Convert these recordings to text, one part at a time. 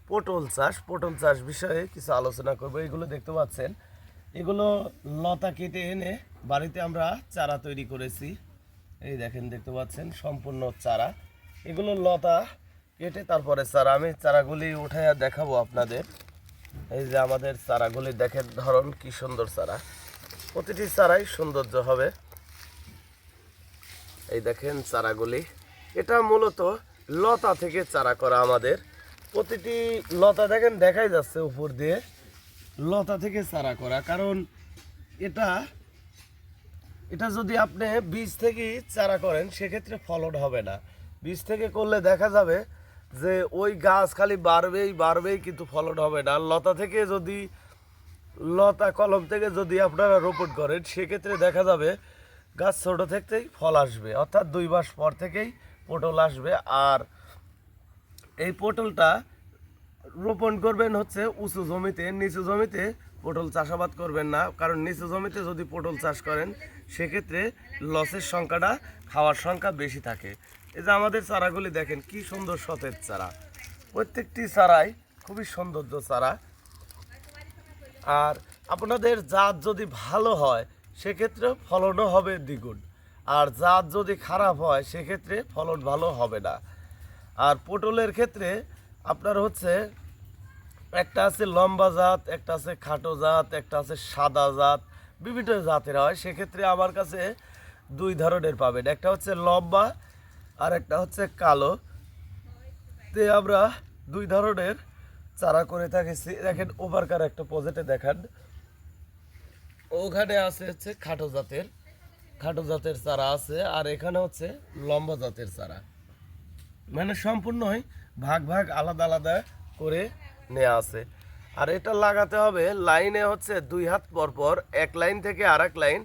পটল চাষ বিষয়ে কিছু আলোচনা করব। এগুলো দেখতে পাচ্ছেন, এগুলো লতা কেটে এনে বাড়িতে আমরা চারা তৈরি করেছি। এই দেখেন, দেখতে পাচ্ছেন সম্পূর্ণ চারা। এগুলো লতা কেটে তারপরে চারা, আমি চারাগুলি উঠাইয়া দেখাবো আপনাদের। এই যে আমাদের চারাগুলি দেখেন, ধরন কি সুন্দর চারা, প্রতিটি চারাই সৌন্দর্য হবে। এই দেখেন চারাগুলি, এটা মূলত লতা থেকে চারা করা। আমাদের প্রতিটি লতা দেখেন দেখাই যাচ্ছে উপর দিয়ে, লতা থেকে চারা করা। কারণ এটা এটা যদি আপনি বীজ থেকে চারা করেন সেক্ষেত্রে ফলন হবে না। বীজ থেকে করলে দেখা যাবে যে ওই গাছ খালি বাড়বেই কিন্তু ফলন হবে না। লতা কলম থেকে যদি আপনারা রোপণ করেন সেক্ষেত্রে দেখা যাবে গাছ ছোট থেকেই ফল আসবে, অর্থাৎ 2 মাস পর থেকেই পটল আসবে। আর এই পটলটা রোপণ করবেন হচ্ছে উঁচু জমিতে, নিচু জমিতে পটল চাষাবাদ করবেন না। কারণ নিচু জমিতে যদি পটল চাষ করেন সেক্ষেত্রে লসের সংখ্যাটা, খাওয়ার সংখ্যা বেশি থাকে। এই যে আমাদের চারাগুলি দেখেন কি সুন্দর সতেজ চারা, প্রত্যেকটি চারাই খুবই সৌন্দর্য চারা। আর আপনাদের জাত যদি ভালো হয় সেক্ষেত্রে ফলনও হবে দ্বিগুণ, আর জাত যদি খারাপ হয় সেক্ষেত্রে ফলন ভালো হবে না। আর পটলের ক্ষেত্রে আপনার হচ্ছে একটা আছে লম্বা জাত, একটা আছে খাটো জাত, একটা আছে সাদা জাত, বিভিন্ন জাতের হয়। সেক্ষেত্রে আমার কাছে 2 ধরনের পাবেন, একটা হচ্ছে লম্বা আর একটা হচ্ছে কালো। তে আমরা 2 ধরনের চারা করে থাকেছি। দেখেন ওভারকার একটা প্রজেক্টে দেখান, ওখানে আছে হচ্ছে খাটো জাতের চারা আছে, আর এখানে হচ্ছে লম্বা জাতের চারা। মানে সম্পূর্ণই ভাগ ভাগ আলাদা আলাদা করে নেওয়া আছে। আর এটা লাগাতে হবে লাইনে হচ্ছে 2 হাত পর পর, এক লাইন থেকে আরেক লাইন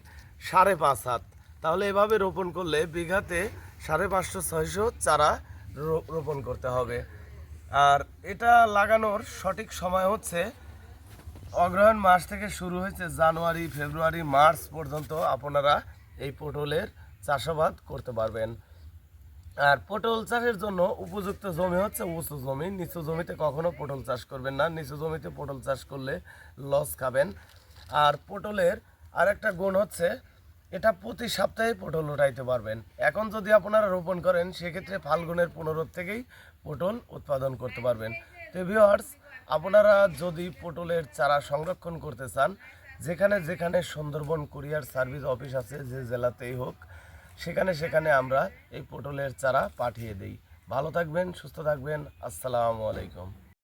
5.5 হাত। তাহলে এভাবে রোপণ করলে বিঘাতে 550-600 চারা রোপণ করতে হবে। আর এটা লাগানোর সঠিক সময় হচ্ছে অগ্রহায়ণ মাস থেকে শুরু হয়েছে, জানুয়ারি, ফেব্রুয়ারি, মার্চ পর্যন্ত আপনারা এই পটলের চাষাবাদ করতে পারবেন। আর পটল চাষের জন্য উপযুক্ত জমি হচ্ছে উঁচু জমি। নিচু জমিতে কখনো পটল চাষ করবেন না, নিচু জমিতে পটল চাষ করলে লস খাবেন। আর পটলের আরেকটা গুণ হচ্ছে এটা প্রতি সপ্তাহে পটল উঠাইতে পারবেন। এখন যদি আপনারা রোপণ করেন সেক্ষেত্রে ফাল্গুনের 15 থেকেই পটল উৎপাদন করতে পারবেন। তো ভিউয়ার্স, আপনারা যদি পটলের চারা সংরক্ষণ করতে চান, যেখানে যেখানে সুন্দরবন কুরিয়ার সার্ভিস অফিস আছে, যে জেলাতেই হোক, সেখানে আমরা এই পটলের চারা পাঠিয়ে দিই। ভালো থাকবেন, সুস্থ থাকবেন। আসসালামু আলাইকুম।